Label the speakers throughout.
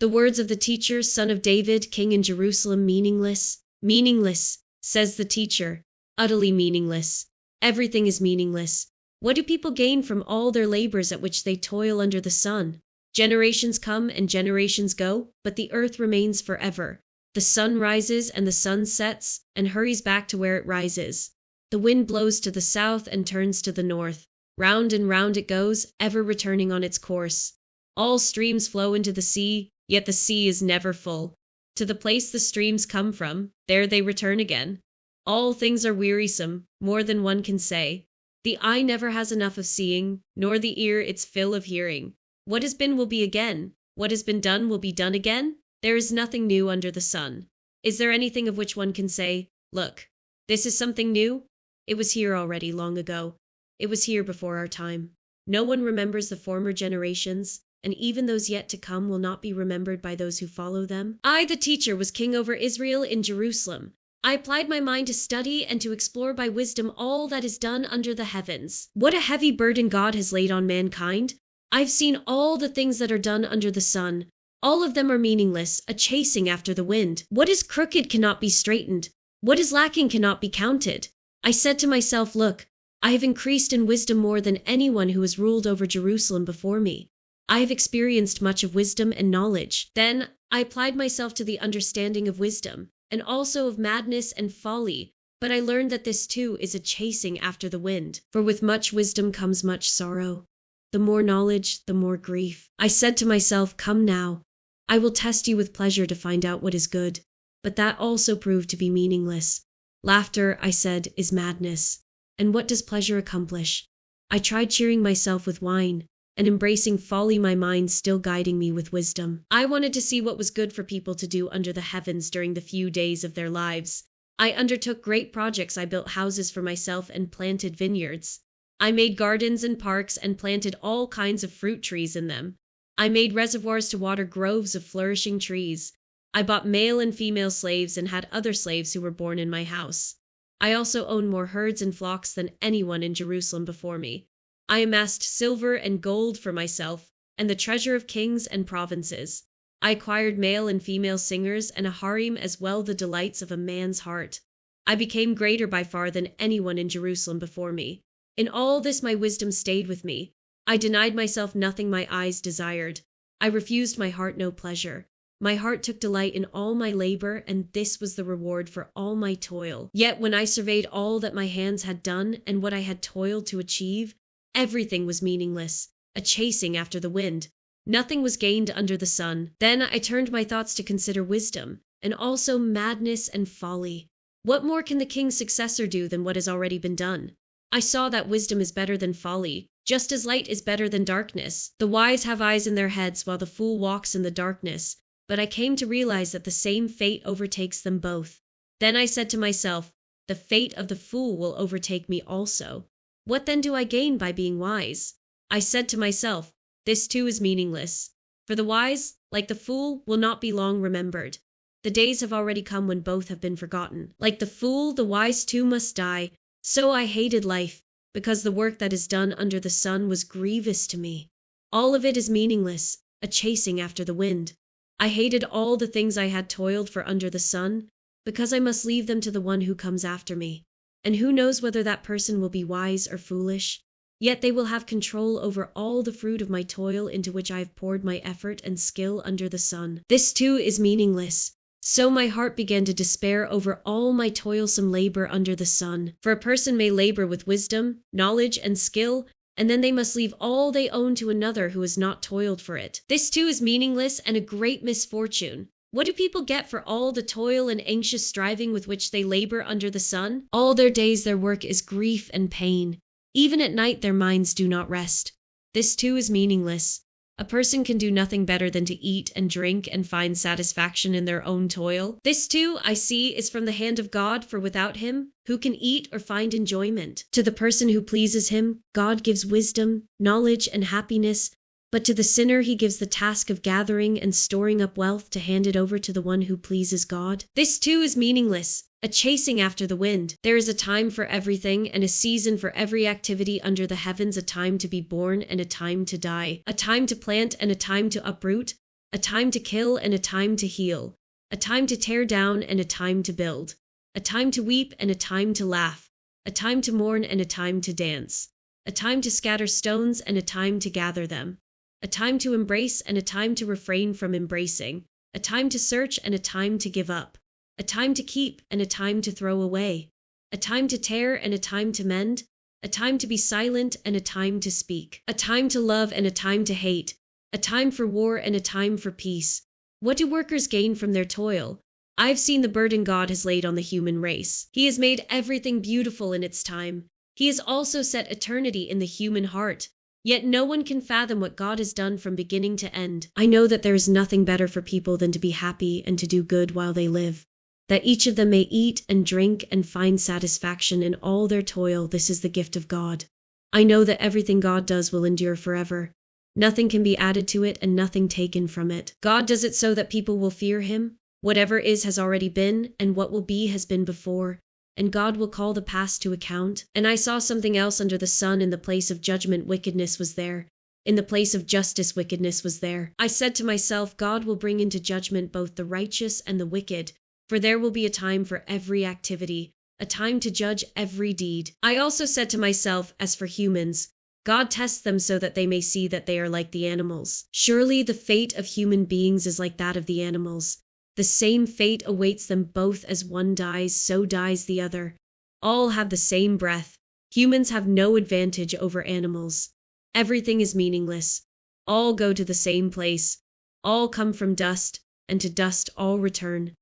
Speaker 1: The words of the teacher, son of David, king in Jerusalem, meaningless? Meaningless, says the teacher, utterly meaningless. Everything is meaningless. What do people gain from all their labors at which they toil under the sun? Generations come and generations go, but the earth remains forever. The sun rises and the sun sets and hurries back to where it rises. The wind blows to the south and turns to the north. Round and round it goes, ever returning on its course. All streams flow into the sea, yet the sea is never full. To the place the streams come from, there they return again. All things are wearisome, more than one can say. The eye never has enough of seeing, nor the ear its fill of hearing. What has been will be again. What has been done will be done again. There is nothing new under the sun. Is there anything of which one can say, look, this is something new? It was here already long ago. It was here before our time. No one remembers the former generations, and even those yet to come will not be remembered by those who follow them. I, the teacher, was king over Israel in Jerusalem. I applied my mind to study and to explore by wisdom all that is done under the heavens. What a heavy burden God has laid on mankind! I've seen all the things that are done under the sun. All of them are meaningless, a chasing after the wind. What is crooked cannot be straightened. What is lacking cannot be counted. I said to myself, look, I have increased in wisdom more than anyone who has ruled over Jerusalem before me. I have experienced much of wisdom and knowledge. Then I applied myself to the understanding of wisdom, and also of madness and folly, but I learned that this too is a chasing after the wind, for with much wisdom comes much sorrow. The more knowledge, the more grief. I said to myself, come now, I will test you with pleasure to find out what is good, but that also proved to be meaningless. Laughter, I said, is madness, and what does pleasure accomplish? I tried cheering myself with wine, and embracing folly, my mind still guiding me with wisdom. I wanted to see what was good for people to do under the heavens during the few days of their lives. I undertook great projects. I built houses for myself and planted vineyards. I made gardens and parks and planted all kinds of fruit trees in them. I made reservoirs to water groves of flourishing trees. I bought male and female slaves and had other slaves who were born in my house. I also owned more herds and flocks than anyone in Jerusalem before me. I amassed silver and gold for myself, and the treasure of kings and provinces. I acquired male and female singers, and a harem as well, the delights of a man's heart. I became greater by far than anyone in Jerusalem before me. In all this my wisdom stayed with me. I denied myself nothing my eyes desired. I refused my heart no pleasure. My heart took delight in all my labor, and this was the reward for all my toil. Yet when I surveyed all that my hands had done, and what I had toiled to achieve, everything was meaningless, a chasing after the wind. Nothing was gained under the sun. Then I turned my thoughts to consider wisdom, and also madness and folly. What more can the king's successor do than what has already been done? I saw that wisdom is better than folly, just as light is better than darkness. The wise have eyes in their heads, while the fool walks in the darkness. But I came to realize that the same fate overtakes them both. Then I said to myself, the fate of the fool will overtake me also. What then do I gain by being wise? I said to myself, this too is meaningless, for the wise, like the fool, will not be long remembered. The days have already come when both have been forgotten. Like the fool, the wise too must die. So I hated life, because the work that is done under the sun was grievous to me. All of it is meaningless, a chasing after the wind. I hated all the things I had toiled for under the sun, because I must leave them to the one who comes after me. And who knows whether that person will be wise or foolish? Yet they will have control over all the fruit of my toil into which I have poured my effort and skill under the sun. This too is meaningless. So my heart began to despair over all my toilsome labor under the sun. For a person may labor with wisdom, knowledge, and skill, and then they must leave all they own to another who has not toiled for it. This too is meaningless and a great misfortune. What do people get for all the toil and anxious striving with which they labor under the sun? All their days their work is grief and pain. Even at night their minds do not rest. This too is meaningless. A person can do nothing better than to eat and drink and find satisfaction in their own toil. This too, I see, is from the hand of God, for without him, who can eat or find enjoyment? To the person who pleases him, God gives wisdom, knowledge, and happiness, but to the sinner he gives the task of gathering and storing up wealth to hand it over to the one who pleases God. This too is meaningless, a chasing after the wind. There is a time for everything, and a season for every activity under the heavens, a time to be born and a time to die, a time to plant and a time to uproot, a time to kill and a time to heal, a time to tear down and a time to build, a time to weep and a time to laugh, a time to mourn and a time to dance, a time to scatter stones and a time to gather them, a time to embrace and a time to refrain from embracing, a time to search and a time to give up, a time to keep and a time to throw away, a time to tear and a time to mend, a time to be silent and a time to speak, a time to love and a time to hate, a time for war and a time for peace. What do workers gain from their toil? I've seen the burden God has laid on the human race. He has made everything beautiful in its time. He has also set eternity in the human heart. Yet no one can fathom what God has done from beginning to end. I know that there is nothing better for people than to be happy and to do good while they live, that each of them may eat and drink and find satisfaction in all their toil. This is the gift of God. I know that everything God does will endure forever. Nothing can be added to it and nothing taken from it. God does it so that people will fear him. Whatever is has already been, and what will be has been before, and God will call the past to account. And I saw something else under the sun. In the place of judgment, wickedness was there. In the place of justice, wickedness was there. I said to myself, God will bring into judgment both the righteous and the wicked, for there will be a time for every activity, a time to judge every deed. I also said to myself, as for humans, God tests them so that they may see that they are like the animals. Surely the fate of human beings is like that of the animals. The same fate awaits them both. As one dies, so dies the other. All have the same breath. Humans have no advantage over animals. Everything is meaningless. All go to the same place. All come from dust, and to dust all return.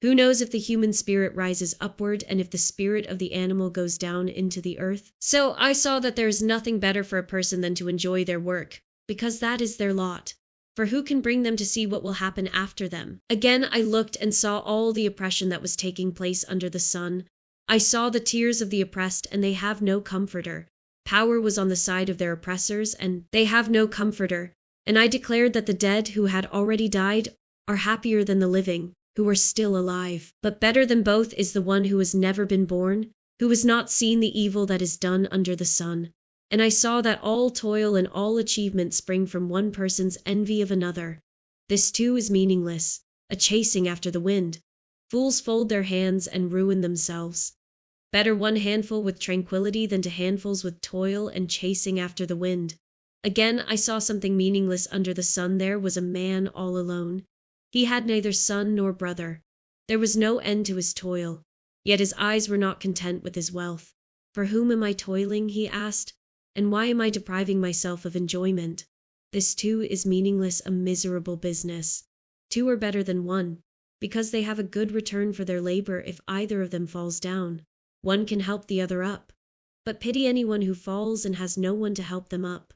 Speaker 1: Who knows if the human spirit rises upward and if the spirit of the animal goes down into the earth? So I saw that there is nothing better for a person than to enjoy their work, because that is their lot. For who can bring them to see what will happen after them? Again I looked and saw all the oppression that was taking place under the sun. I saw the tears of the oppressed, and they have no comforter. Power was on the side of their oppressors, and they have no comforter. And I declared that the dead who had already died are happier than the living, who are still alive. But better than both is the one who has never been born, who has not seen the evil that is done under the sun. And I saw that all toil and all achievement spring from one person's envy of another. This too is meaningless, a chasing after the wind. Fools fold their hands and ruin themselves. Better one handful with tranquility than to handfuls with toil and chasing after the wind. Again I saw something meaningless under the sun. There was a man all alone. He had neither son nor brother. There was no end to his toil. Yet his eyes were not content with his wealth. For whom am I toiling, he asked, and why am I depriving myself of enjoyment? This too is meaningless, a miserable business. Two are better than one, because they have a good return for their labor. If either of them falls down, one can help the other up. But pity anyone who falls and has no one to help them up.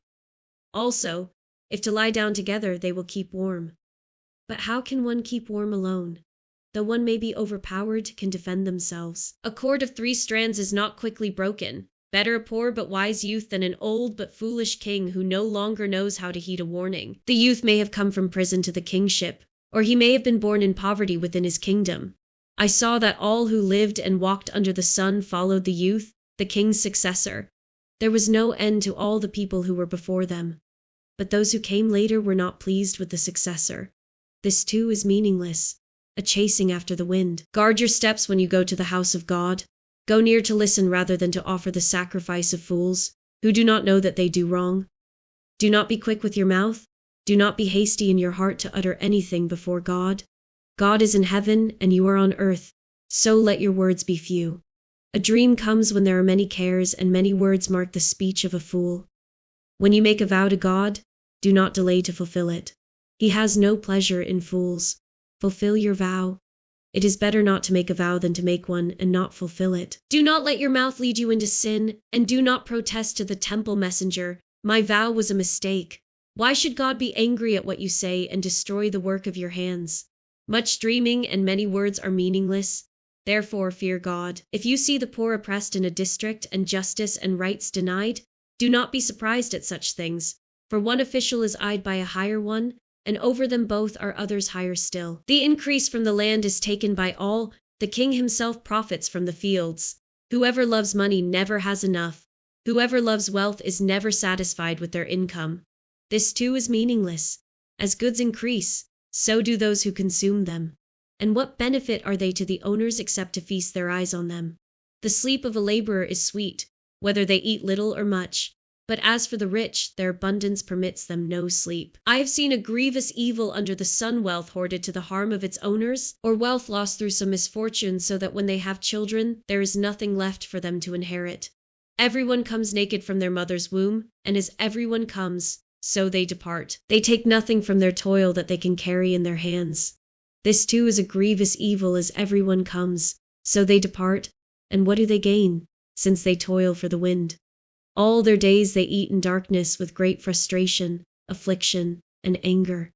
Speaker 1: Also, if to lie down together, they will keep warm. But how can one keep warm alone? Though one may be overpowered, can defend themselves. A cord of 3 strands is not quickly broken. Better a poor but wise youth than an old but foolish king who no longer knows how to heed a warning. The youth may have come from prison to the kingship, or he may have been born in poverty within his kingdom. I saw that all who lived and walked under the sun followed the youth, the king's successor. There was no end to all the people who were before them. But those who came later were not pleased with the successor. This too is meaningless, a chasing after the wind. Guard your steps when you go to the house of God. Go near to listen rather than to offer the sacrifice of fools, who do not know that they do wrong. Do not be quick with your mouth. Do not be hasty in your heart to utter anything before God. God is in heaven, and you are on earth, so let your words be few. A dream comes when there are many cares, and many words mark the speech of a fool. When you make a vow to God, do not delay to fulfill it. He has no pleasure in fools. Fulfill your vow. It is better not to make a vow than to make one and not fulfill it. Do not let your mouth lead you into sin, and do not protest to the temple messenger, "My vow was a mistake." Why should God be angry at what you say and destroy the work of your hands? Much dreaming and many words are meaningless. Therefore fear God. If you see the poor oppressed in a district and justice and rights denied, do not be surprised at such things, for one official is eyed by a higher one, and over them both are others higher still. The increase from the land is taken by all. The king himself profits from the fields. Whoever loves money never has enough. Whoever loves wealth is never satisfied with their income. This too is meaningless. As goods increase, so do those who consume them. And what benefit are they to the owners except to feast their eyes on them? The sleep of a laborer is sweet, whether they eat little or much. But as for the rich, their abundance permits them no sleep. I have seen a grievous evil under the sun, wealth hoarded to the harm of its owners, or wealth lost through some misfortune, so that when they have children, there is nothing left for them to inherit. Everyone comes naked from their mother's womb, and as everyone comes, so they depart. They take nothing from their toil that they can carry in their hands. This too is a grievous evil, as everyone comes, so they depart, and what do they gain, since they toil for the wind? All their days they eat in darkness with great frustration, affliction, and anger.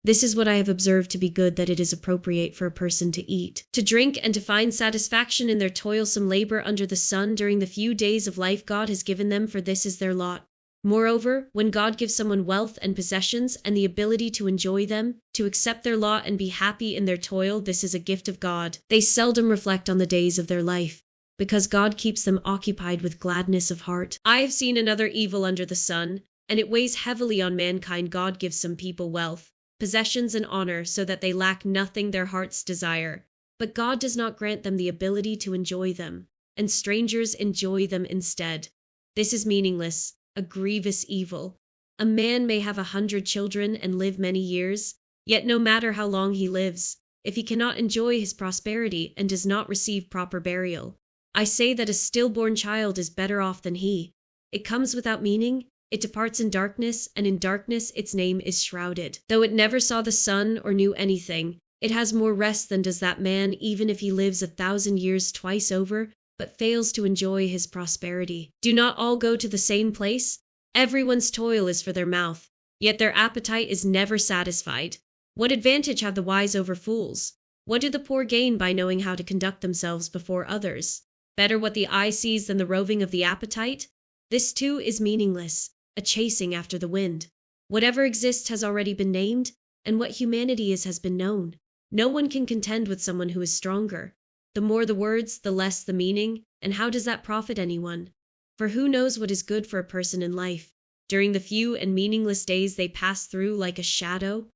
Speaker 1: This is what I have observed to be good, that it is appropriate for a person to eat, to drink, and to find satisfaction in their toilsome labor under the sun during the few days of life God has given them, for this is their lot. Moreover, when God gives someone wealth and possessions and the ability to enjoy them, to accept their lot and be happy in their toil, this is a gift of God. They seldom reflect on the days of their life, because God keeps them occupied with gladness of heart. I have seen another evil under the sun, and it weighs heavily on mankind. God gives some people wealth, possessions, and honor, so that they lack nothing their hearts desire. But God does not grant them the ability to enjoy them, and strangers enjoy them instead. This is meaningless, a grievous evil. A man may have 100 children and live many years, yet no matter how long he lives, if he cannot enjoy his prosperity and does not receive proper burial, I say that a stillborn child is better off than he. It comes without meaning, it departs in darkness, and in darkness its name is shrouded. Though it never saw the sun or knew anything, it has more rest than does that man, even if he lives 1,000 years twice over, but fails to enjoy his prosperity. Do not all go to the same place? Everyone's toil is for their mouth, yet their appetite is never satisfied. What advantage have the wise over fools? What do the poor gain by knowing how to conduct themselves before others? Better what the eye sees than the roving of the appetite? This too is meaningless, a chasing after the wind. Whatever exists has already been named, and what humanity is has been known. No one can contend with someone who is stronger. The more the words, the less the meaning, and how does that profit anyone? For who knows what is good for a person in life, during the few and meaningless days they pass through like a shadow?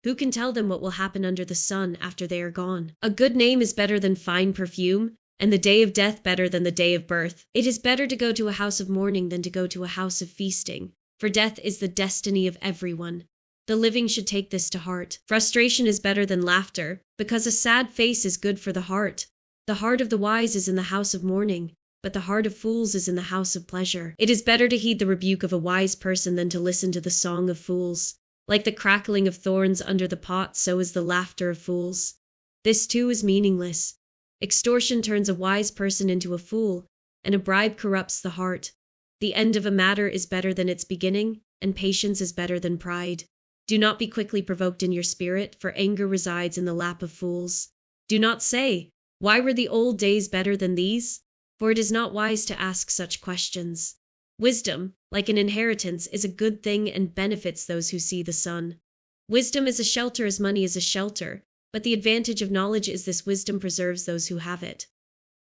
Speaker 1: Who can tell them what will happen under the sun after they are gone? A good name is better than fine perfume, and the day of death better than the day of birth. It is better to go to a house of mourning than to go to a house of feasting, for death is the destiny of everyone. The living should take this to heart. Frustration is better than laughter, because a sad face is good for the heart. The heart of the wise is in the house of mourning, but the heart of fools is in the house of pleasure. It is better to heed the rebuke of a wise person than to listen to the song of fools. Like the crackling of thorns under the pot, so is the laughter of fools. This too is meaningless. Extortion turns a wise person into a fool, and a bribe corrupts the heart. The end of a matter is better than its beginning, and patience is better than pride. Do not be quickly provoked in your spirit, for anger resides in the lap of fools. Do not say, "Why were the old days better than these?" For it is not wise to ask such questions. Wisdom, like an inheritance, is a good thing and benefits those who see the sun. Wisdom is a shelter as money is a shelter, but the advantage of knowledge is this: wisdom preserves those who have it.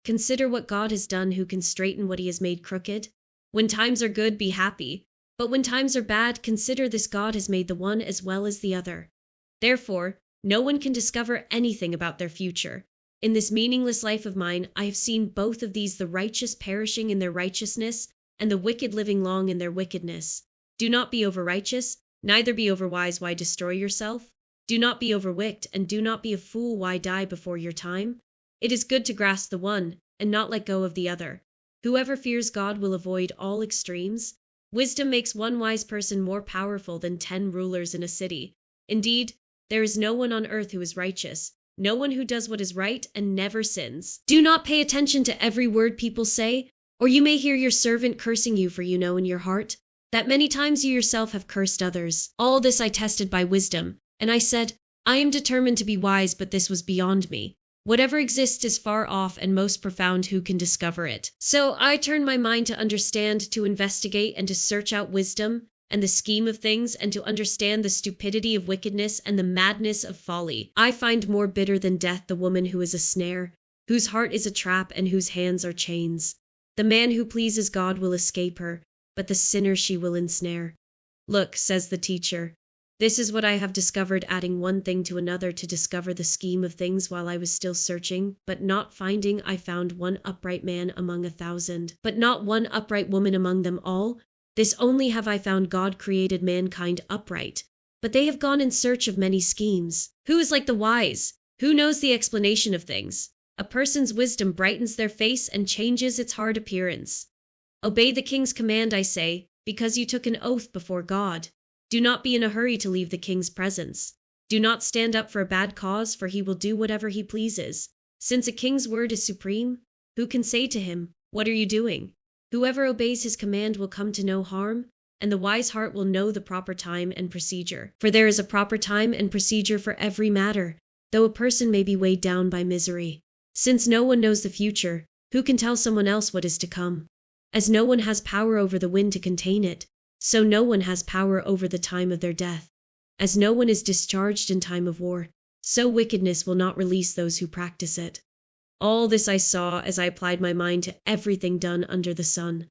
Speaker 1: Consider what God has done, who can straighten what he has made crooked. When times are good, be happy, but when times are bad, consider this: God has made the one as well as the other. Therefore, no one can discover anything about their future. In this meaningless life of mine, I have seen both of these: the righteous perishing in their righteousness, and the wicked living long in their wickedness. Do not be over-righteous, neither be over-wise. Why destroy yourself? Do not be over-wicked, and do not be a fool. Why die before your time? It is good to grasp the one, and not let go of the other. Whoever fears God will avoid all extremes. Wisdom makes one wise person more powerful than 10 rulers in a city. Indeed, there is no one on earth who is righteous, no one who does what is right and never sins. Do not pay attention to every word people say, or you may hear your servant cursing you, for you know in your heart that many times you yourself have cursed others. All this I tested by wisdom, and I said, I am determined to be wise, but this was beyond me. Whatever exists is far off and most profound. Who can discover it? So I turned my mind to understand, to investigate, and to search out wisdom and the scheme of things, and to understand the stupidity of wickedness and the madness of folly. I find more bitter than death the woman who is a snare, whose heart is a trap, and whose hands are chains. The man who pleases God will escape her, but the sinner she will ensnare. Look, says the teacher, This is what I have discovered, adding one thing to another to discover the scheme of things while I was still searching, but not finding. I found one upright man among 1,000, but not one upright woman among them all. This only have I found: God created mankind upright, but they have gone in search of many schemes. Who is like the wise? Who knows the explanation of things? A person's wisdom brightens their face and changes its hard appearance. Obey the king's command, I say, because you took an oath before God. Do not be in a hurry to leave the king's presence. Do not stand up for a bad cause, for he will do whatever he pleases. Since a king's word is supreme, who can say to him, "What are you doing?" Whoever obeys his command will come to no harm, and the wise heart will know the proper time and procedure. For there is a proper time and procedure for every matter, though a person may be weighed down by misery. Since no one knows the future, who can tell someone else what is to come? As no one has power over the wind to contain it, so no one has power over the time of their death. As no one is discharged in time of war, so wickedness will not release those who practice it. All this I saw as I applied my mind to everything done under the sun.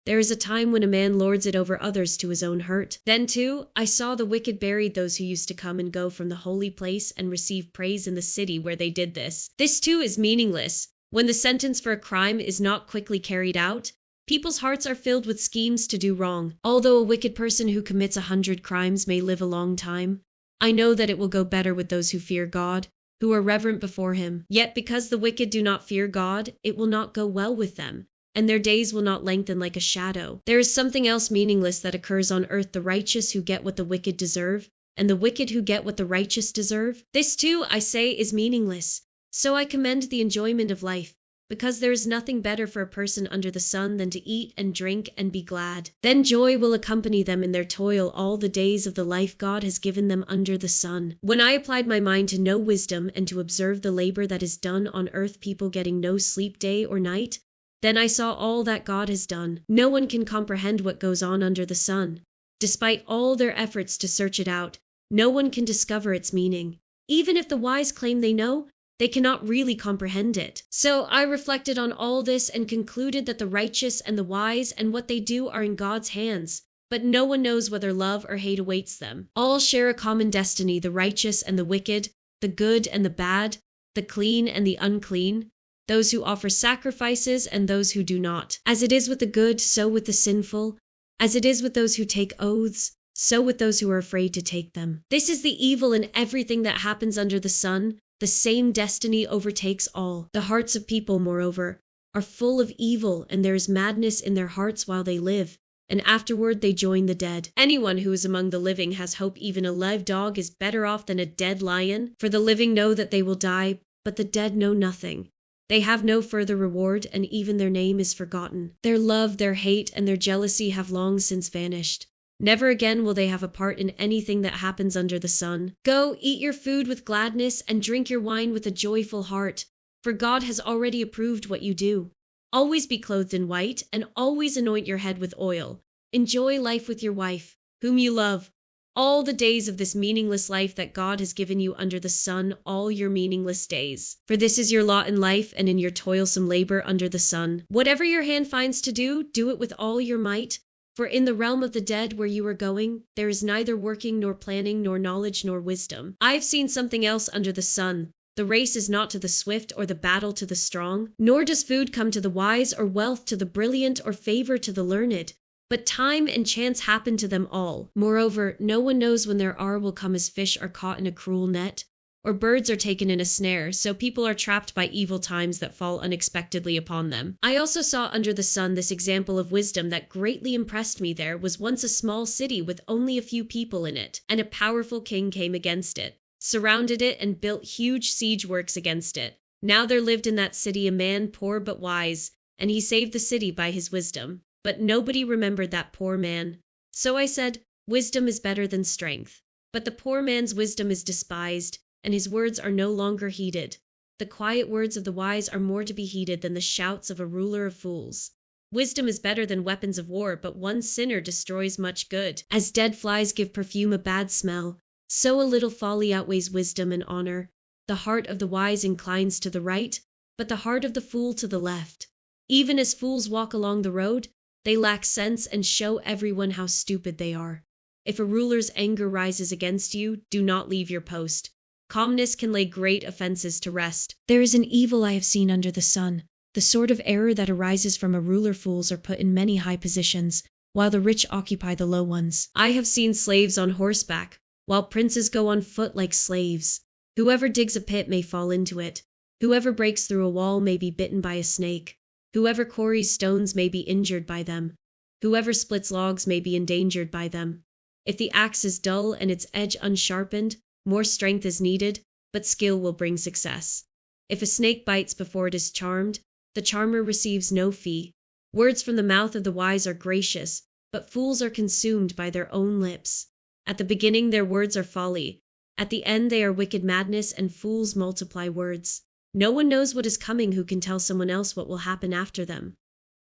Speaker 1: There is a time when a man lords it over others to his own hurt. Then, too, I saw the wicked buried those who used to come and go from the holy place and receive praise in the city where they did this. This, too, is meaningless. When the sentence for a crime is not quickly carried out, people's hearts are filled with schemes to do wrong. Although a wicked person who commits 100 crimes may live a long time, I know that it will go better with those who fear God, who are reverent before him. Yet because the wicked do not fear God, it will not go well with them, and their days will not lengthen like a shadow. There is something else meaningless that occurs on earth: the righteous who get what the wicked deserve, and the wicked who get what the righteous deserve. This too, I say, is meaningless. So I commend the enjoyment of life, because there is nothing better for a person under the sun than to eat and drink and be glad. Then joy will accompany them in their toil all the days of the life God has given them under the sun. When I applied my mind to know wisdom and to observe the labor that is done on earth, people getting no sleep day or night, then I saw all that God has done. No one can comprehend what goes on under the sun. Despite all their efforts to search it out, no one can discover its meaning. Even if the wise claim they know, they cannot really comprehend it. So I reflected on all this and concluded that the righteous and the wise and what they do are in God's hands, but no one knows whether love or hate awaits them. All share a common destiny: the righteous and the wicked, the good and the bad, the clean and the unclean, those who offer sacrifices and those who do not. As it is with the good, so with the sinful. As it is with those who take oaths, so with those who are afraid to take them. This is the evil in everything that happens under the sun. The same destiny overtakes all. The hearts of people, moreover, are full of evil, and there is madness in their hearts while they live, and afterward they join the dead. Anyone who is among the living has hope. Even a live dog is better off than a dead lion, for the living know that they will die, but the dead know nothing. They have no further reward, and even their name is forgotten. Their love, their hate, and their jealousy have long since vanished. Never again will they have a part in anything that happens under the sun. Go, eat your food with gladness, and drink your wine with a joyful heart, for God has already approved what you do. Always be clothed in white, and always anoint your head with oil. Enjoy life with your wife, whom you love, all the days of this meaningless life that God has given you under the sun, all your meaningless days. For this is your lot in life and in your toilsome labor under the sun. Whatever your hand finds to do, do it with all your might. For in the realm of the dead where you are going, there is neither working nor planning nor knowledge nor wisdom. I have seen something else under the sun. The race is not to the swift or the battle to the strong, nor does food come to the wise or wealth to the brilliant or favor to the learned, but time and chance happen to them all. Moreover, no one knows when their hour will come, as fish are caught in a cruel net, or birds are taken in a snare, so people are trapped by evil times that fall unexpectedly upon them. I also saw under the sun this example of wisdom that greatly impressed me. There was once a small city with only a few people in it, and a powerful king came against it, surrounded it, and built huge siege works against it. Now there lived in that city a man poor but wise, and he saved the city by his wisdom. But nobody remembered that poor man. So I said, wisdom is better than strength. But the poor man's wisdom is despised, and his words are no longer heeded. The quiet words of the wise are more to be heeded than the shouts of a ruler of fools. Wisdom is better than weapons of war, but one sinner destroys much good. As dead flies give perfume a bad smell, so a little folly outweighs wisdom and honor. The heart of the wise inclines to the right, but the heart of the fool to the left. Even as fools walk along the road, they lack sense and show everyone how stupid they are. If a ruler's anger rises against you, do not leave your post. Calmness can lay great offenses to rest. There is an evil I have seen under the sun. The sort of error that arises from a ruler. Fools are put in many high positions, while the rich occupy the low ones. I have seen slaves on horseback, while princes go on foot like slaves. Whoever digs a pit may fall into it. Whoever breaks through a wall may be bitten by a snake. Whoever quarries stones may be injured by them. Whoever splits logs may be endangered by them. If the axe is dull and its edge unsharpened, more strength is needed, but skill will bring success. If a snake bites before it is charmed, the charmer receives no fee. Words from the mouth of the wise are gracious, but fools are consumed by their own lips. At the beginning their words are folly, at the end they are wicked madness, and fools multiply words. No one knows what is coming who can tell someone else what will happen after them.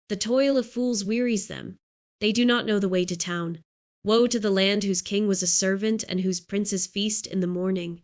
Speaker 1: The toil of fools wearies them. They do not know the way to town. Woe to the land whose king was a servant and whose princes feast in the morning.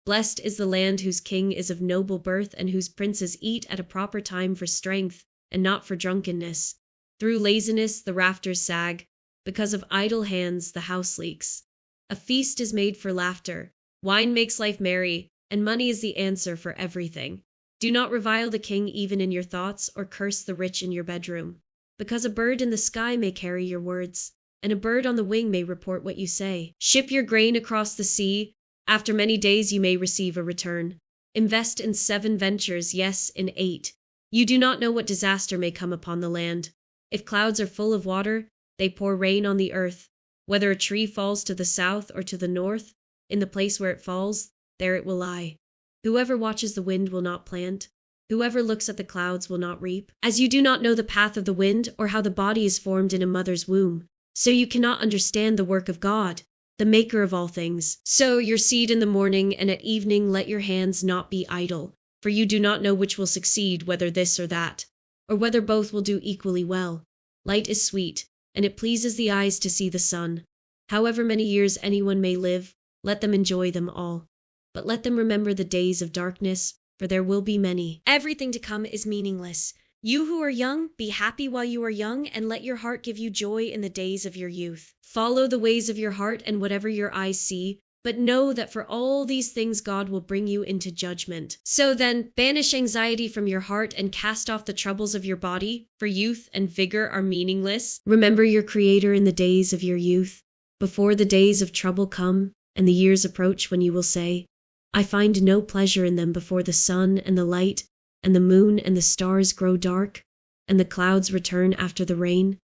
Speaker 1: Blessed is the land whose king is of noble birth and whose princes eat at a proper time for strength and not for drunkenness. Through laziness the rafters sag, because of idle hands the house leaks. A feast is made for laughter, wine makes life merry, and money is the answer for everything. Do not revile the king even in your thoughts, or curse the rich in your bedroom, because a bird in the sky may carry your words, and a bird on the wing may report what you say. Ship your grain across the sea. After many days you may receive a return. Invest in 7 ventures, yes, in 8. You do not know what disaster may come upon the land. If clouds are full of water, they pour rain on the earth. Whether a tree falls to the south or to the north, in the place where it falls, there it will lie. Whoever watches the wind will not plant. Whoever looks at the clouds will not reap. As you do not know the path of the wind, or how the body is formed in a mother's womb, so you cannot understand the work of God, the maker of all things. Sow your seed in the morning, and at evening let your hands not be idle, for you do not know which will succeed, whether this or that, or whether both will do equally well. Light is sweet, and it pleases the eyes to see the sun. However many years anyone may live, let them enjoy them all. But let them remember the days of darkness, for there will be many. Everything to come is meaningless. You who are young, be happy while you are young, and let your heart give you joy in the days of your youth. Follow the ways of your heart and whatever your eyes see, but know that for all these things God will bring you into judgment. So then, banish anxiety from your heart and cast off the troubles of your body, for youth and vigor are meaningless. Remember your Creator in the days of your youth, before the days of trouble come, and the years approach when you will say, I find no pleasure in them before the sun and the light, and the moon and the stars grow dark, and the clouds return after the rain,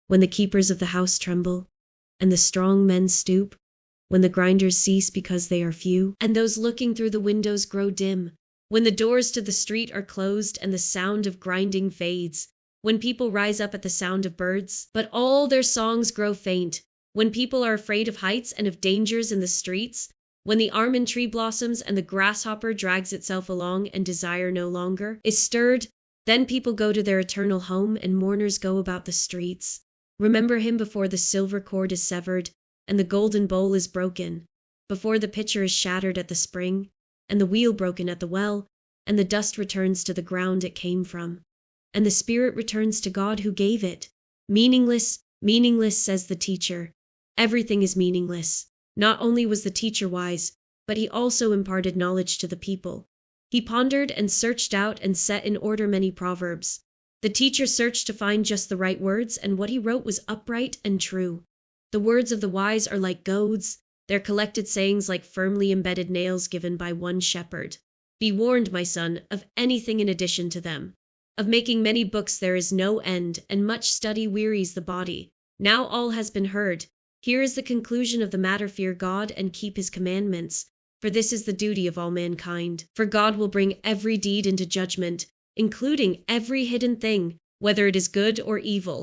Speaker 1: when the keepers of the house tremble, and the strong men stoop, when the grinders cease because they are few, and those looking through the windows grow dim, when the doors to the street are closed and the sound of grinding fades, when people rise up at the sound of birds, but all their songs grow faint, when people are afraid of heights and of dangers in the streets, when the almond tree blossoms and the grasshopper drags itself along and desire no longer is stirred, then people go to their eternal home and mourners go about the streets. Remember him before the silver cord is severed and the golden bowl is broken, before the pitcher is shattered at the spring, and the wheel broken at the well, and the dust returns to the ground it came from, and the spirit returns to God who gave it. Meaningless, meaningless, says the teacher. Everything is meaningless. Not only was the teacher wise, but he also imparted knowledge to the people. He pondered and searched out and set in order many proverbs. The teacher searched to find just the right words, and what he wrote was upright and true. The words of the wise are like goads, their collected sayings like firmly embedded nails given by one shepherd. Be warned, my son, of anything in addition to them. Of making many books there is no end, and much study wearies the body. Now all has been heard. Here is the conclusion of the matter: fear God and keep his commandments, for this is the duty of all mankind. For God will bring every deed into judgment, including every hidden thing, whether it is good or evil.